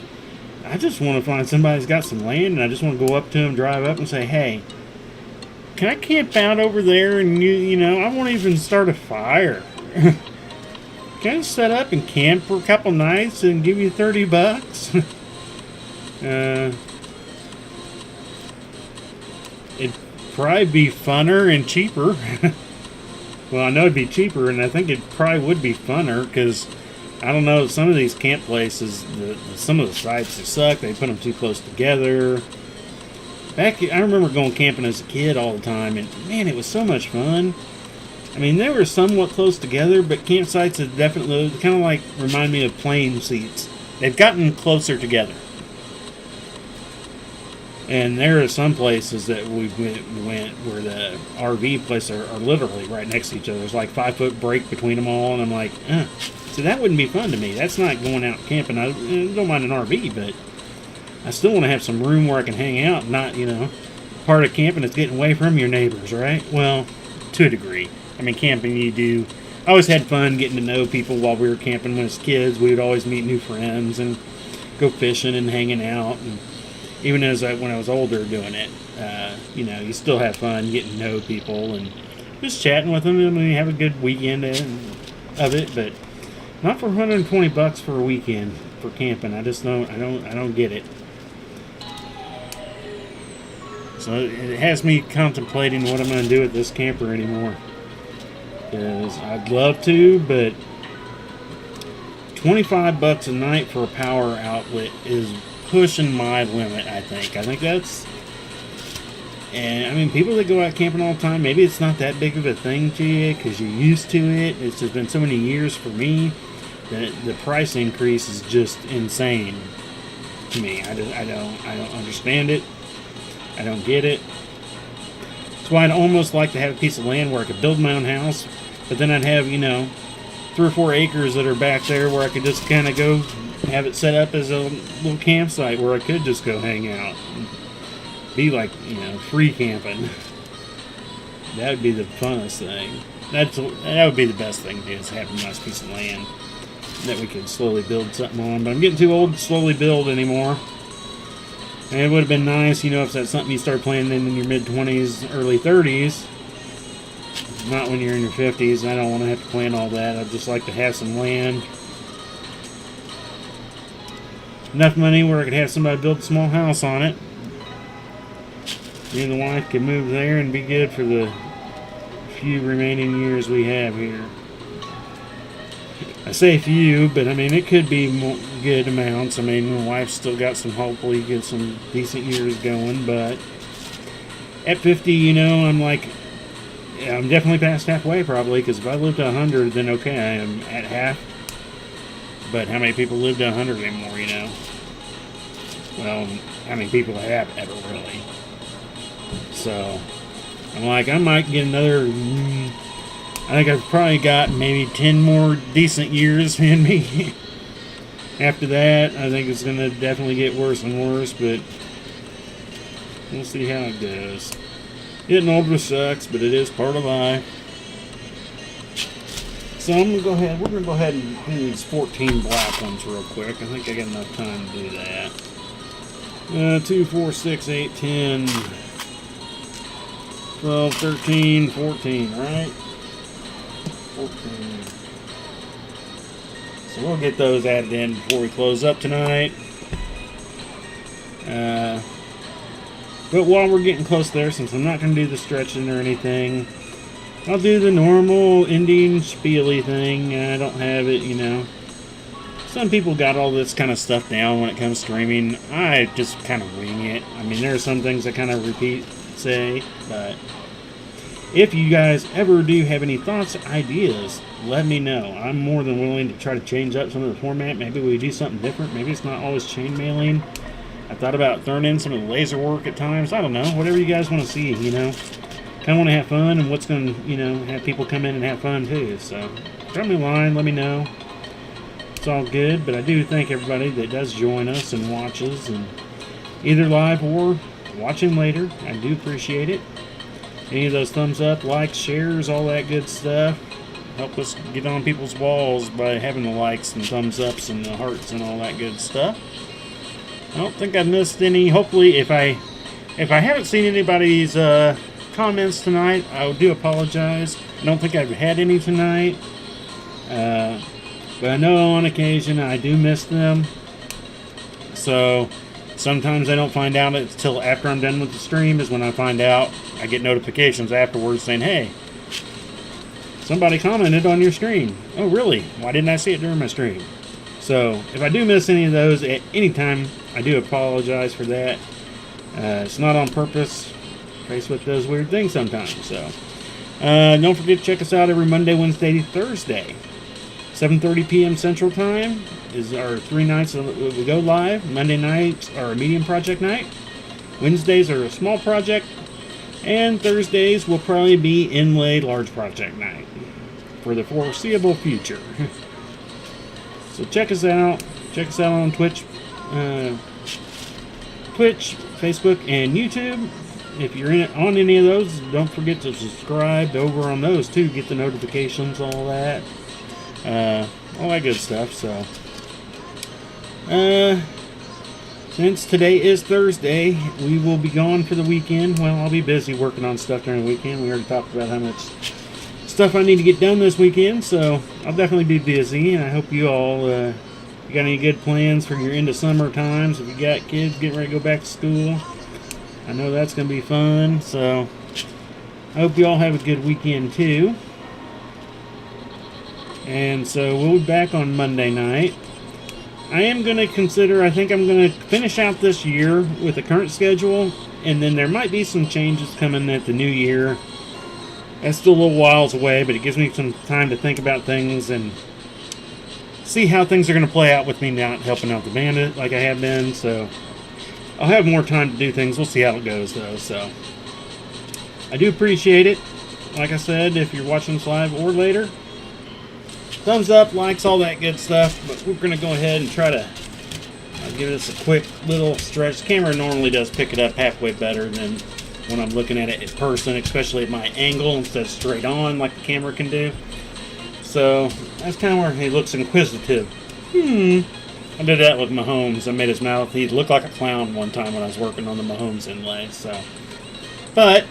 I just want to find somebody who's got some land, and I just want to go up to them, drive up, and say, hey, can I camp out over there? And I won't even start a fire. Can I set up and camp for a couple nights and give you $30? It'd probably be funner and cheaper. Well, I know it'd be cheaper, and I think it probably would be funner because I don't know, some of these camp places, some of the sites they suck. They put them too close together. I remember going camping as a kid all the time, and man, it was so much fun. I mean, they were somewhat close together, but campsites have definitely kind of like remind me of plane seats. They've gotten closer together. And there are some places that we went where the RV places are literally right next to each other. There's like 5-foot break between them all, and I'm like, so that wouldn't be fun to me. That's not going out camping. I don't mind an RV, but I still want to have some room where I can hang out, not, part of camping is getting away from your neighbors, right? Well, to a degree. I mean, camping I always had fun getting to know people while we were camping when as kids. We would always meet new friends and go fishing and hanging out. And even when I was older doing it, you still have fun getting to know people and just chatting with them. I mean, have a good weekend of it, but not for $120 for a weekend for camping. I just don't get it. So it has me contemplating what I'm going to do with this camper anymore. Because I'd love to, but $25 a night for a power outlet is pushing my limit, I think. I think that's... And, I mean, people that go out camping all the time, maybe it's not that big of a thing to you because you're used to it. It's just been so many years for me that the price increase is just insane to me. I don't understand it. I don't get it. That's why I'd almost like to have a piece of land where I could build my own house, but then I'd have, 3 or 4 acres that are back there where I could just kind of go have it set up as a little campsite where I could just go hang out. And be like, free camping. That would be the funnest thing. That would be the best thing to do, is have a nice piece of land that we could slowly build something on. But I'm getting too old to slowly build anymore. And it would have been nice, if that's something you start planning in your mid-20s, early 30s. Not when you're in your 50s. I don't want to have to plan all that. I'd just like to have some land. Enough money where I could have somebody build a small house on it. Me and the wife could move there and be good for the few remaining years we have here. I say few, but I mean, it could be good amounts. I mean, my wife's still got hopefully get some decent years going, but at 50, I'm like, I'm definitely past halfway probably, because if I live to 100, then okay, I am at half. But how many people live to 100 anymore, Well, how many people have ever really? So, I'm like, I might get another, I think I've probably got maybe 10 more decent years in me. After that, I think it's going to definitely get worse and worse, but we'll see how it goes. Getting older sucks, but it is part of life. So we're going to go ahead and do these 14 black ones real quick. I think I got enough time to do that. 2, 4, 6, 8, 10, 12, 13, 14, right? 14. So we'll get those added in before we close up tonight. But while we're getting close there, since I'm not going to do the stretching or anything, I'll do the normal ending spiely thing. I don't have it, Some people got all this kind of stuff down when it comes to streaming. I just kind of wing it. I mean, there are some things I kind of say, but if you guys ever do have any thoughts or ideas, let me know. I'm more than willing to try to change up some of the format. Maybe we do something different. Maybe it's not always chain mailing. I thought about throwing in some of the laser work at times. I don't know. Whatever you guys want to see, Kind of want to have fun, and what's going to, have people come in and have fun too. So, drop me a line. Let me know. it's all good. But I do thank everybody that does join us and watches, and either live or watching later. I do appreciate it. Any of those thumbs up, likes, shares, all that good stuff. Help us get on people's walls by having the likes and thumbs ups and the hearts and all that good stuff. I don't think I've missed any. Hopefully, if I haven't seen anybody's comments tonight, I do apologize. I don't think I've had any tonight. But I know on occasion I do miss them. So sometimes I don't find out until after I'm done with the stream is when I find out. I get notifications afterwards saying, hey, somebody commented on your stream. Oh, really? Why didn't I see it during my stream? So if I do miss any of those at any time, I do apologize for that. It's not on purpose. Facebook does weird things sometimes. So don't forget to check us out every Monday, Wednesday, Thursday. 7:30 p.m. Central Time is our 3 nights that we go live. Monday nights are a medium project night. Wednesdays are a small project. And Thursdays will probably be inlay large project night for the foreseeable future. So check us out. Check us out on Twitch, Facebook, and YouTube. If you're on any of those, don't forget to subscribe over on those too. Get the notifications, all that good stuff. So, since today is Thursday, we will be gone for the weekend. Well, I'll be busy working on stuff during the weekend. We already talked about how much stuff I need to get done this weekend, so I'll definitely be busy. And I hope you all, you got any good plans for your end of summer times? If you got kids getting ready to go back to school, I know that's going to be fun. So I hope you all have a good weekend too. And so we'll be back on Monday night. I am going to I think I'm going to finish out this year with the current schedule, and then there might be some changes coming at the new year. That's still a little whiles away, but it gives me some time to think about things and see how things are going to play out with me not helping out the bandit like I have been. So I'll have more time to do things. We'll see how it goes, though. So I do appreciate it. Like I said, if you're watching this live or later, thumbs up, likes, all that good stuff. But we're going to go ahead and try to give this a quick little stretch. The camera normally does pick it up halfway better than when I'm looking at it in person, especially at my angle instead of straight on like the camera can do. So that's kind of where he looks inquisitive. I did that with Mahomes. I made his mouth. He looked like a clown one time when I was working on the Mahomes inlay. So, but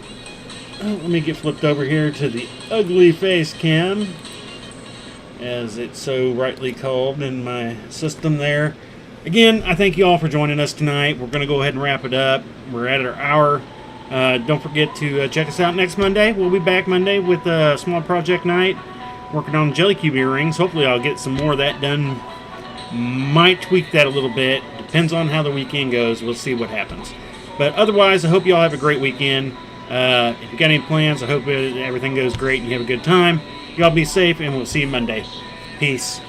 let me get flipped over here to the ugly face cam, as it's so rightly called in my system there. Again, I thank you all for joining us tonight. We're going to go ahead and wrap it up. We're at our hour. Don't forget to check us out next Monday. We'll be back Monday with a small project night, working on jelly cube earrings. Hopefully I'll get some more of that done. Might tweak that a little bit. Depends on how the weekend goes. We'll see what happens. But otherwise, I hope you all have a great weekend. If you got any plans, I hope everything goes great and you have a good time. Y'all be safe, and we'll see you Monday. Peace.